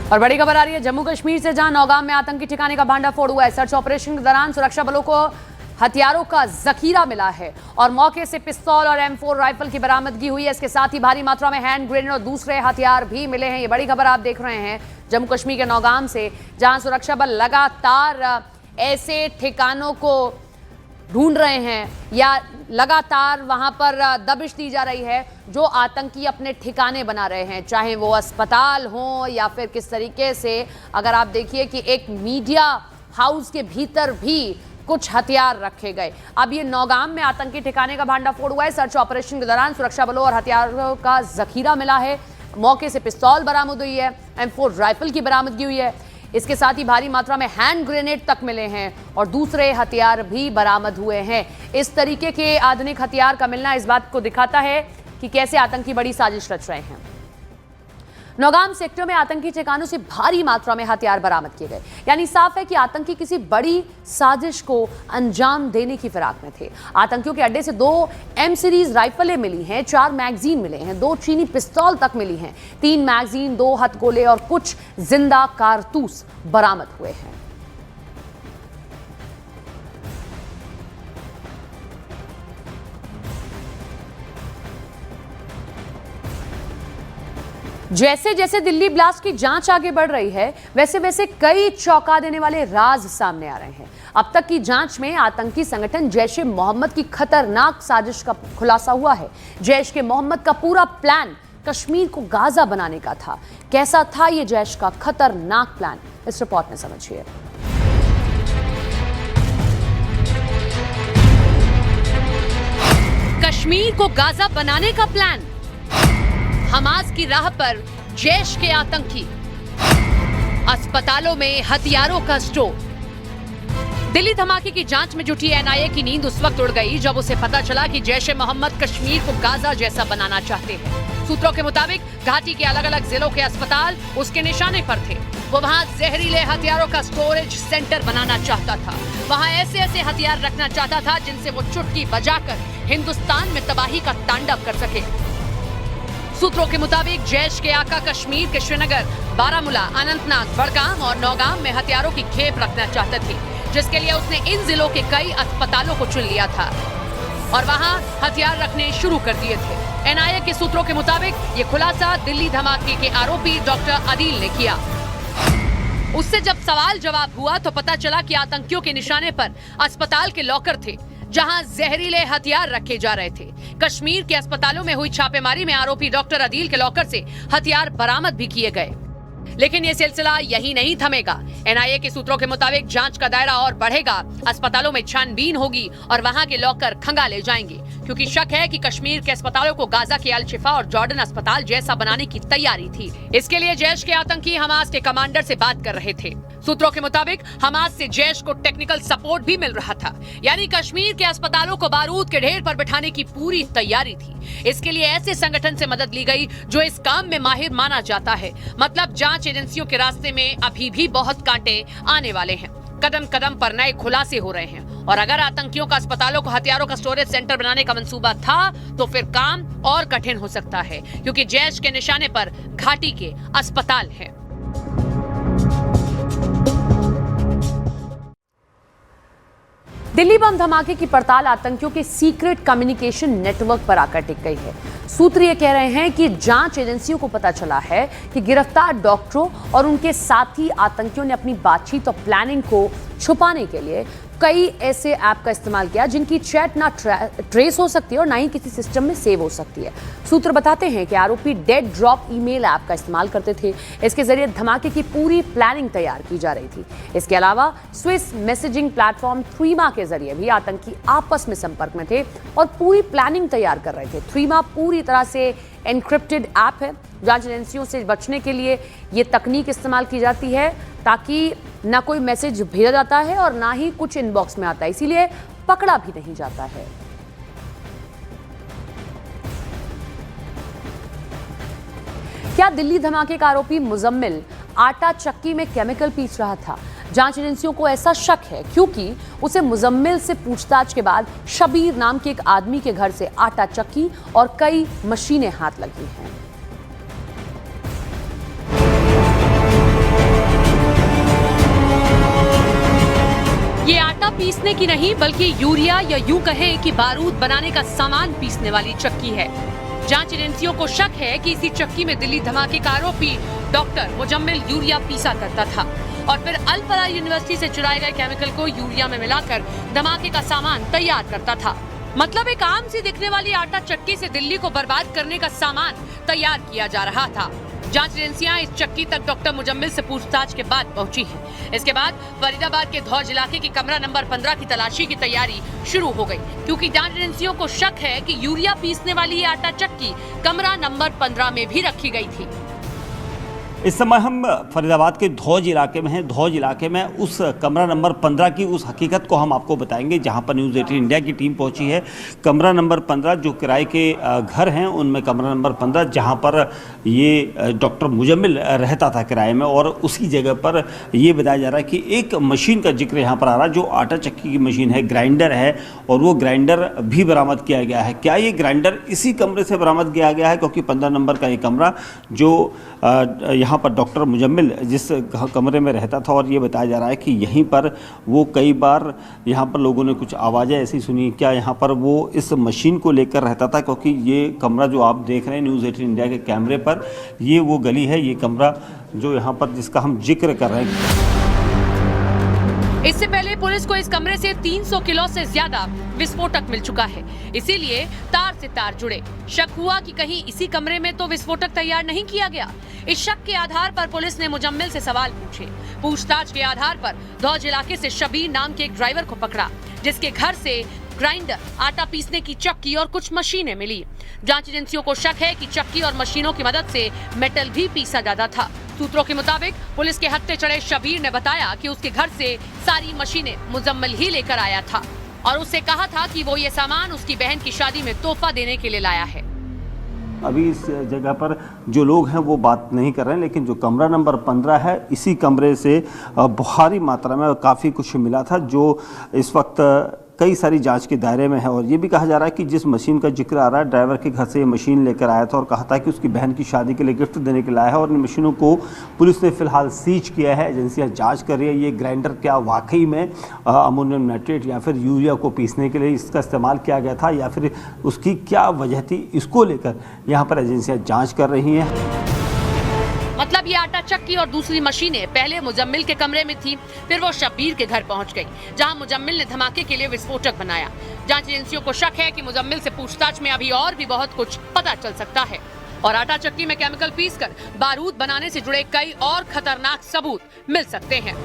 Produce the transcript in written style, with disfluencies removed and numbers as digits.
और बड़ी खबर आ रही है जम्मू कश्मीर से, जहां नौगाम में आतंकी ठिकाने का भांडाफोड़ हुआ है। सर्च ऑपरेशन के दौरान सुरक्षा बलों को हथियारों का जखीरा मिला है और मौके से पिस्तौल और M4 राइफल की बरामदगी हुई है। इसके साथ ही भारी मात्रा में हैंड ग्रेनेड और दूसरे हथियार भी मिले हैं। ये बड़ी खबर आप देख रहे हैं जम्मू कश्मीर के नौगाम से, जहां सुरक्षा बल लगातार ऐसे ठिकानों को ढूंढ रहे हैं या लगातार वहां पर दबिश दी जा रही है जो आतंकी अपने ठिकाने बना रहे हैं, चाहे वो अस्पताल हो या फिर किस तरीके से। अगर आप देखिए कि एक मीडिया हाउस के भीतर भी कुछ हथियार रखे गए। अब ये नौगाम में आतंकी ठिकाने का भांडाफोड़ हुआ है। सर्च ऑपरेशन के दौरान सुरक्षा बलों और हथियारों का जखीरा मिला है। मौके से पिस्तौल बरामद हुई है, M4 राइफल की बरामदगी हुई है। इसके साथ ही भारी मात्रा में हैंड ग्रेनेड तक मिले हैं और दूसरे हथियार भी बरामद हुए हैं। इस तरीके के आधुनिक हथियार का मिलना इस बात को दिखाता है कि कैसे आतंकी बड़ी साजिश रच रहे हैं। नौगाम सेक्टर में आतंकी ठिकानों से भारी मात्रा में हथियार बरामद किए गए, यानी साफ है कि आतंकी किसी बड़ी साजिश को अंजाम देने की फिराक में थे। आतंकियों के अड्डे से 2 M सीरीज राइफलें मिली हैं, 4 मैगजीन मिले हैं, 2 चीनी पिस्तौल तक मिली हैं, 3 मैगजीन, 2 हथगोले और कुछ जिंदा कारतूस बरामद हुए हैं। जैसे जैसे दिल्ली ब्लास्ट की जांच आगे बढ़ रही है, वैसे वैसे कई चौंका देने वाले राज सामने आ रहे हैं। अब तक की जांच में आतंकी संगठन जैश ए मोहम्मद की खतरनाक साजिश का खुलासा हुआ है। जैश के मोहम्मद का पूरा प्लान कश्मीर को गाजा बनाने का था। कैसा था ये जैश का खतरनाक प्लान, इस रिपोर्ट में समझिए। कश्मीर को गाजा बनाने का प्लान, हमास की राह पर जैश के आतंकी, अस्पतालों में हथियारों का स्टोर। दिल्ली धमाके की जांच में जुटी NIA की नींद उस वक्त उड़ गई जब उसे पता चला कि जैश ए मोहम्मद कश्मीर को गाजा जैसा बनाना चाहते हैं। सूत्रों के मुताबिक घाटी के अलग अलग जिलों के अस्पताल उसके निशाने पर थे। वो वहां जहरीले हथियारों का स्टोरेज सेंटर बनाना चाहता था। वहां ऐसे ऐसे हथियार रखना चाहता था जिनसे वो चुटकी बजाकर हिंदुस्तान में तबाही का तांडव कर सके। सूत्रों के मुताबिक जैश के आका कश्मीर के श्रीनगर, बारामूला, अनंतनाग, बड़गाम और नौगाम में हथियारों की खेप रखना चाहते थे, जिसके लिए उसने इन जिलों के कई अस्पतालों को चुन लिया था और वहां हथियार रखने शुरू कर दिए थे। NIA के सूत्रों के मुताबिक ये खुलासा दिल्ली धमाके के आरोपी डॉक्टर अदील ने किया। उससे जब सवाल जवाब हुआ तो पता चला कि आतंकियों के निशाने पर अस्पताल के लॉकर थे, जहां जहरीले हथियार रखे जा रहे थे। कश्मीर के अस्पतालों में हुई छापेमारी में आरोपी डॉक्टर अदील के लॉकर से हथियार बरामद भी किए गए। लेकिन ये सिलसिला यही नहीं थमेगा। NIA के सूत्रों के मुताबिक जांच का दायरा और बढ़ेगा। अस्पतालों में छानबीन होगी और वहां के लॉकर खंगाले जाएंगे, क्योंकि शक है कि कश्मीर के अस्पतालों को गाजा के अल शिफा और जॉर्डन अस्पताल जैसा बनाने की तैयारी थी। इसके लिए जैश के आतंकी हमास के कमांडर से बात कर रहे थे। सूत्रों के मुताबिक हमास से जैश को टेक्निकल सपोर्ट भी मिल रहा था, यानी कश्मीर के अस्पतालों को बारूद के ढेर पर बिठाने की पूरी तैयारी थी। इसके लिए ऐसे संगठन से मदद ली गई जो इस काम में माहिर माना जाता है। मतलब जांच एजेंसियों के रास्ते में अभी भी बहुत कांटे आने वाले हैं। कदम कदम पर नए खुलासे हो रहे हैं और अगर आतंकियों का अस्पतालों को हथियारों का स्टोरेज सेंटर बनाने का मंसूबा था तो फिर काम और कठिन हो सकता है, क्योंकि जैश के निशाने पर घाटी के अस्पताल हैं। दिल्ली बम धमाके की पड़ताल आतंकियों के सीक्रेट कम्युनिकेशन नेटवर्क पर आकर टिक गई है। सूत्र ये कह रहे हैं कि जांच एजेंसियों को पता चला है कि गिरफ्तार डॉक्टरों और उनके साथी आतंकियों ने अपनी बातचीत और प्लानिंग को छुपाने के लिए कई ऐसे ऐप का इस्तेमाल किया जिनकी चैट ना ट्रेस हो सकती है और ना ही किसी सिस्टम में सेव हो सकती है। सूत्र बताते हैं कि आरोपी डेड ड्रॉप ईमेल ऐप का इस्तेमाल करते थे। इसके जरिए धमाके की पूरी प्लानिंग तैयार की जा रही थी। इसके अलावा स्विस मैसेजिंग प्लेटफॉर्म थ्रीमा के जरिए भी आतंकी आपस में संपर्क में थे और पूरी प्लानिंग तैयार कर रहे थे। थ्रीमा पूरी तरह से एनक्रिप्टेड ऐप है। जांच एजेंसियों से बचने के लिए ये तकनीक इस्तेमाल की जाती है ताकि ना कोई मैसेज भेजा जाता है और ना ही कुछ इनबॉक्स में आता है, इसीलिए पकड़ा भी नहीं जाता है। क्या दिल्ली धमाके का आरोपी मुजम्मिल आटा चक्की में केमिकल पीस रहा था? जांच एजेंसियों को ऐसा शक है क्योंकि उसे मुजम्मिल से पूछताछ के बाद शबीर नाम के एक आदमी के घर से आटा चक्की और कई मशीनें हाथ लगी हैं। पीसने की नहीं बल्कि यूरिया या यूं कहें कि बारूद बनाने का सामान पीसने वाली चक्की है। जांच एजेंसियों को शक है कि इसी चक्की में दिल्ली धमाके का आरोपी डॉक्टर मुजम्मिल यूरिया पीसा करता था और फिर अल फलाह यूनिवर्सिटी से चुराए गए केमिकल को यूरिया में मिलाकर धमाके का सामान तैयार करता था। मतलब एक आम सी दिखने वाली आटा चक्की से दिल्ली को बर्बाद करने का सामान तैयार किया जा रहा था। जांच एजेंसियां इस चक्की तक डॉक्टर मुजम्मिल से पूछताछ के बाद पहुंची हैं। इसके बाद फरीदाबाद के धौज इलाके के कमरा नंबर 15 की तलाशी की तैयारी शुरू हो गई, क्योंकि जांच एजेंसियों को शक है कि यूरिया पीसने वाली ये आटा चक्की कमरा नंबर 15 में भी रखी गई थी। इस समय हम फरीदाबाद के धौज इलाके में हैं। धौज इलाके में उस कमरा नंबर 15 की उस हकीकत को हम आपको बताएंगे जहां पर न्यूज़ 18 इंडिया की टीम पहुंची है। कमरा नंबर 15 जो किराए के घर हैं उनमें कमरा नंबर 15 जहां पर ये डॉक्टर मुजम्मिल रहता था किराए में, और उसी जगह पर ये बताया जा रहा है कि एक मशीन का जिक्र यहाँ पर आ रहा है जो आटा चक्की की मशीन है, ग्राइंडर है, और वो ग्राइंडर भी बरामद किया गया है। क्या ये ग्राइंडर इसी कमरे से बरामद किया गया है? क्योंकि 15 नंबर का ये कमरा जो यहाँ पर डॉक्टर मुजम्मिल जिस कमरे में रहता था, और ये बताया जा रहा है कि यहीं पर वो कई बार यहाँ पर लोगों ने कुछ आवाज़ें ऐसी सुनी, क्या यहाँ पर वो इस मशीन को लेकर रहता था? क्योंकि ये कमरा जो आप देख रहे हैं न्यूज़ 18 इंडिया के कैमरे पर, ये वो गली है, ये कमरा जो यहाँ पर जिसका हम जिक्र कर रहे हैं। इससे पहले पुलिस को इस कमरे से 300 किलो से ज्यादा विस्फोटक मिल चुका है, इसीलिए तार से तार जुड़े। शक हुआ कि कहीं इसी कमरे में तो विस्फोटक तैयार नहीं किया गया। इस शक के आधार पर पुलिस ने मुजम्मिल से सवाल पूछे। पूछताछ के आधार पर धौज इलाके से शबीर नाम के एक ड्राइवर को पकड़ा, जिसके घर से ग्राइंडर, आटा पीसने की चक्की और कुछ मशीनें मिली। जांच एजेंसियों को शक है कि चक्की और मशीनों की मदद से मेटल भी पीसा जाता था। सूत्रों के मुताबिक पुलिस के हत्थे चढ़े शबीर ने बताया कि उसके घर से सारी मशीनें मुजम्मिल ही लेकर आया था और उससे कहा था कि वो ये सामान उसकी बहन की शादी में तोहफा देने के लिए लाया है। अभी इस जगह पर जो लोग हैं वो बात नहीं कर रहे हैं, लेकिन जो कमरा नंबर 15 है, इसी कमरे से भारी मात्रा में काफ़ी कुछ मिला था जो इस वक्त कई सारी जांच के दायरे में है। और ये भी कहा जा रहा है कि जिस मशीन का जिक्र आ रहा है, ड्राइवर के घर से ये मशीन लेकर आया था और कहा था कि उसकी बहन की शादी के लिए गिफ्ट देने के लाया है, और इन मशीनों को पुलिस ने फिलहाल सीज किया है। एजेंसियां जांच कर रही है ये ग्राइंडर क्या वाकई में अमोनियम नाइट्रेट या फिर यूरिया को पीसने के लिए इसका इस्तेमाल किया गया था, या फिर उसकी क्या वजह थी, इसको लेकर यहाँ पर एजेंसियाँ जाँच कर रही हैं। मतलब ये आटा चक्की और दूसरी मशीनें पहले मुजम्मिल के कमरे में थी, फिर वो शबीर के घर पहुंच गई, जहां मुजम्मिल ने धमाके के लिए विस्फोटक बनाया। जांच एजेंसियों को शक है कि मुजम्मिल से पूछताछ में अभी और भी बहुत कुछ पता चल सकता है और आटा चक्की में केमिकल पीसकर बारूद बनाने से जुड़े कई और खतरनाक सबूत मिल सकते हैं।